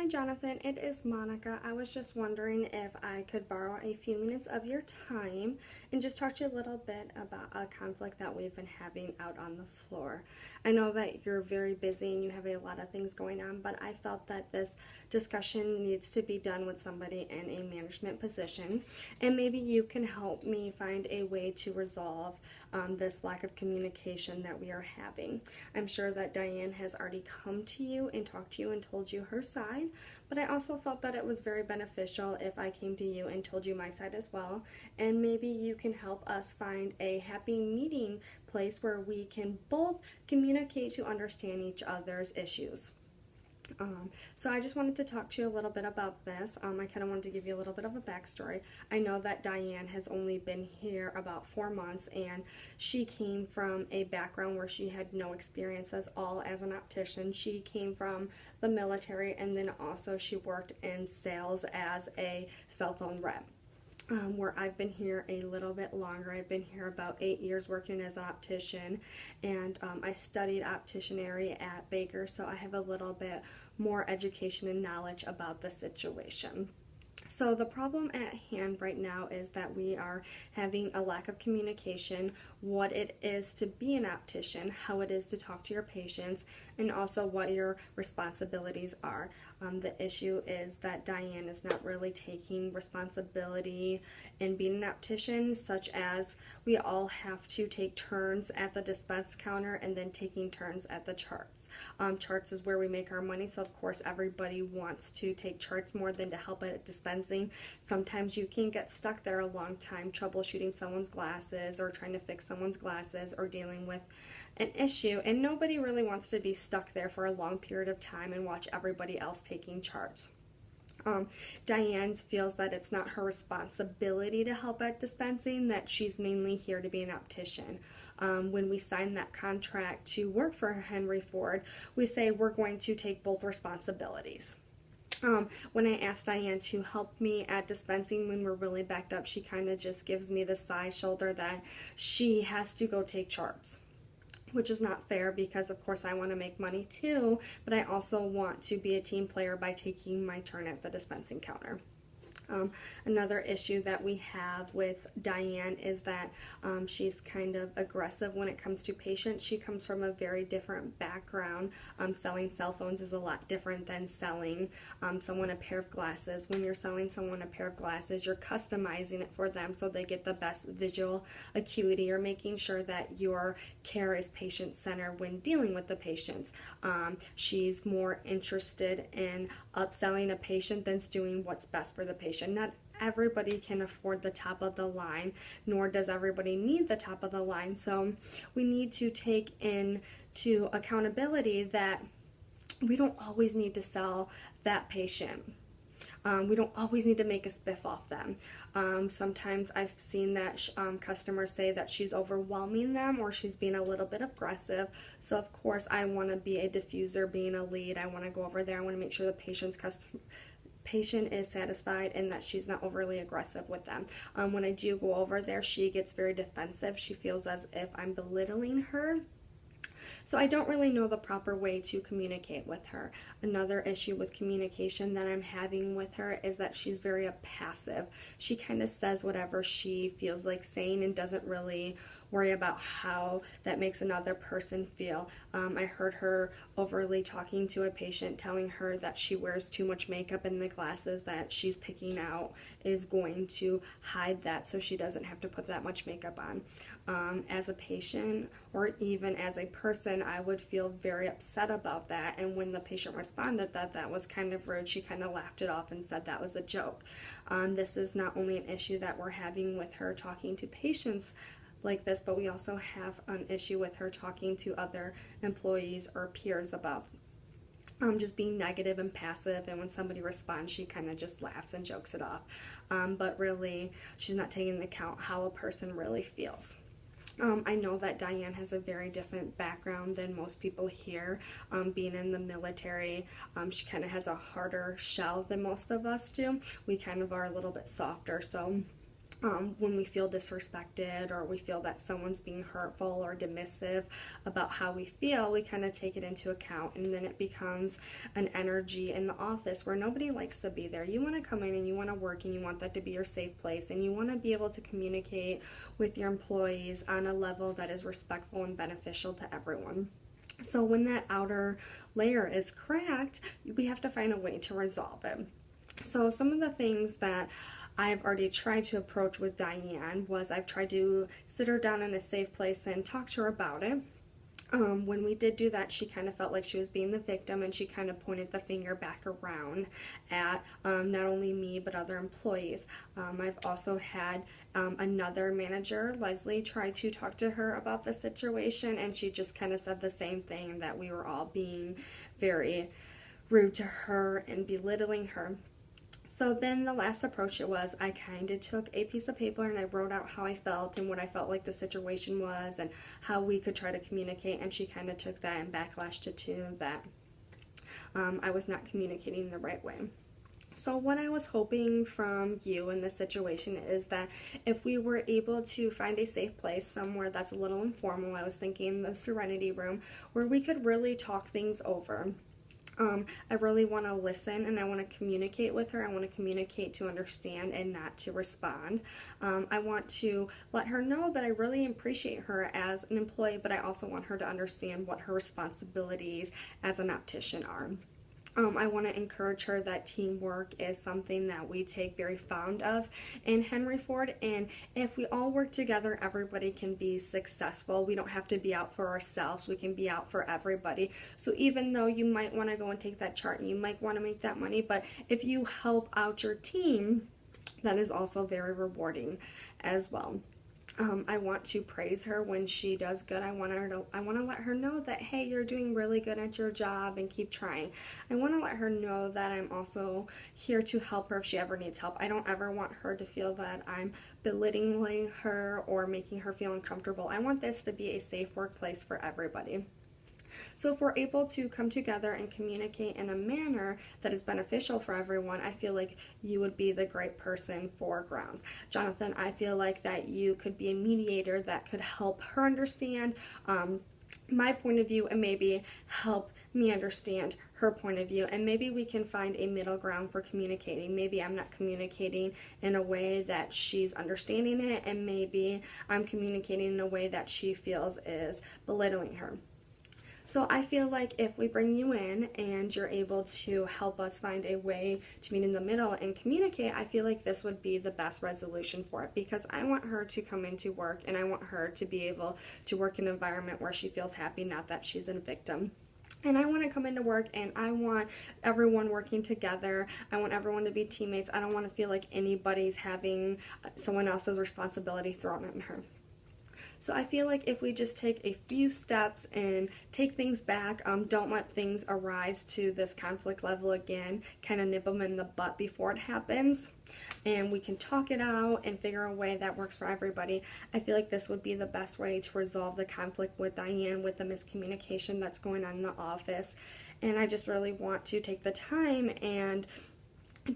Hi Jonathan, it is Monica. I was just wondering if I could borrow a few minutes of your time and just talk to you a little bit about a conflict that we've been having out on the floor. I know that you're very busy and you have a lot of things going on, but I felt that this discussion needs to be done with somebody in a management position, and maybe you can help me find a way to resolve this lack of communication that we are having. I'm sure that Diane has already come to you and talked to you and told you her side, but I also felt that it was very beneficial if I came to you and told you my side as well, and maybe you can help us find a happy meeting place where we can both communicate to understand each other's issues. So I just wanted to talk to you a little bit about this. I kind of wanted to give you a little bit of a backstory. I know that Diane has only been here about 4 months, and she came from a background where she had no experience all as an optician. She came from the military, and then also she worked in sales as a cell phone rep. Where I've been here a little bit longer. I've been here about 8 years working as an optician, and I studied opticianry at Baker, so I have a little bit more education and knowledge about the situation. So the problem at hand right now is that we are having a lack of communication, what it is to be an optician, how it is to talk to your patients, and also what your responsibilities are. The issue is that Diane is not really taking responsibility in being an optician, such as we all have to take turns at the dispense counter and then taking turns at the charts. Charts is where we make our money, so of course everybody wants to take charts more than to help at dispensing. Sometimes you can get stuck there a long time troubleshooting someone's glasses or trying to fix someone's glasses or dealing with an issue, and nobody really wants to be stuck there for a long period of time and watch everybody else taking charts. Diane feels that it's not her responsibility to help at dispensing, that she's mainly here to be an optician. When we sign that contract to work for Henry Ford, we say we're going to take both responsibilities. When I asked Diane to help me at dispensing when we're really backed up, she kind of just gives me the side shoulder that she has to go take charts, which is not fair because of course I want to make money too, but I also want to be a team player by taking my turn at the dispensing counter. Another issue that we have with Diane is that she's kind of aggressive when it comes to patients. She comes from a very different background. Selling cell phones is a lot different than selling someone a pair of glasses. When you're selling someone a pair of glasses, you're customizing it for them so they get the best visual acuity. You're making sure that your care is patient-centered when dealing with the patients. She's more interested in upselling a patient than doing what's best for the patient. Not everybody can afford the top of the line, nor does everybody need the top of the line. So we need to take into accountability that we don't always need to sell that patient. We don't always need to make a spiff off them. Sometimes I've seen that customers say that she's overwhelming them or she's being a little bit aggressive. So of course I want to be a diffuser, being a lead. I want to go over there. I want to make sure the patient is satisfied and that she's not overly aggressive with them. When I do go over there, she gets very defensive. She feels as if I'm belittling her. So I don't really know the proper way to communicate with her. Another issue with communication that I'm having with her is that she's very passive. She kind of says whatever she feels like saying and doesn't really worry about how that makes another person feel. I heard her overly talking to a patient, telling her that she wears too much makeup and the glasses that she's picking out is going to hide that so she doesn't have to put that much makeup on. As a patient or even as a person, I would feel very upset about that, and when the patient responded that that was kind of rude, she kind of laughed it off and said that was a joke. This is not only an issue that we're having with her talking to patients like this, but we also have an issue with her talking to other employees or peers about just being negative and passive, and when somebody responds she kind of just laughs and jokes it off, but really she's not taking into account how a person really feels. I know that Diane has a very different background than most people here. Being in the military, she kind of has a harder shell than most of us do. We kind of are a little bit softer, so when we feel disrespected or we feel that someone's being hurtful or dismissive about how we feel, we kind of take it into account, and then it becomes an energy in the office where nobody likes to be there. You want to come in and you want to work and you want that to be your safe place, and you want to be able to communicate with your employees on a level that is respectful and beneficial to everyone. So when that outer layer is cracked, we have to find a way to resolve it. So some of the things that I've already tried to approach with Diane was I've tried to sit her down in a safe place and talk to her about it. When we did do that, she kind of felt like she was being the victim, and she kind of pointed the finger back around at not only me but other employees. I've also had another manager, Leslie, try to talk to her about the situation, and she just kind of said the same thing, that we were all being very rude to her and belittling her. So then the last approach it was, I kind of took a piece of paper and I wrote out how I felt and what I felt like the situation was and how we could try to communicate, and she kind of took that and backlashed it to that I was not communicating the right way. So what I was hoping from you in this situation is that if we were able to find a safe place somewhere that's a little informal, I was thinking the Serenity Room, where we could really talk things over. I really want to listen and I want to communicate with her. I want to communicate to understand and not to respond. I want to let her know that I really appreciate her as an employee, but I also want her to understand what her responsibilities as an optician are. I want to encourage her that teamwork is something that we take very fond of in Henry Ford, and if we all work together, everybody can be successful. We don't have to be out for ourselves. We can be out for everybody. So even though you might want to go and take that chart and you might want to make that money, but if you help out your team, that is also very rewarding as well. I want to praise her when she does good. I want to let her know that, hey, you're doing really good at your job and keep trying. I want to let her know that I'm also here to help her if she ever needs help. I don't ever want her to feel that I'm belittling her or making her feel uncomfortable. I want this to be a safe workplace for everybody. So if we're able to come together and communicate in a manner that is beneficial for everyone, I feel like you would be the great person for grounds. Jonathan, I feel like that you could be a mediator that could help her understand my point of view and maybe help me understand her point of view, and maybe we can find a middle ground for communicating. Maybe I'm not communicating in a way that she's understanding it, and maybe I'm communicating in a way that she feels is belittling her. So I feel like if we bring you in and you're able to help us find a way to meet in the middle and communicate, I feel like this would be the best resolution for it, because I want her to come into work and I want her to be able to work in an environment where she feels happy, not that she's a victim. And I want to come into work and I want everyone working together. I want everyone to be teammates. I don't want to feel like anybody's having someone else's responsibility thrown on her. So I feel like if we just take a few steps and take things back, don't let things arise to this conflict level again, kind of nip them in the butt before it happens, and we can talk it out and figure a way that works for everybody, I feel like this would be the best way to resolve the conflict with Diane, with the miscommunication that's going on in the office. And I just really want to take the time and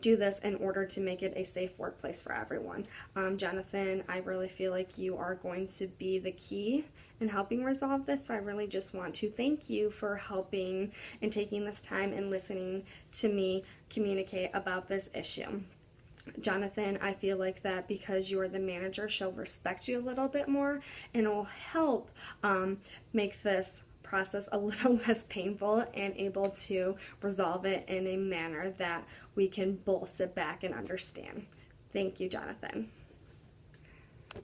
do this in order to make it a safe workplace for everyone. Jonathan, I really feel like you are going to be the key in helping resolve this, so I really just want to thank you for helping and taking this time and listening to me communicate about this issue. Jonathan, I feel like that because you are the manager, she'll respect you a little bit more, and it will help make this process a little less painful and able to resolve it in a manner that we can both sit back and understand. Thank you, Jonathan.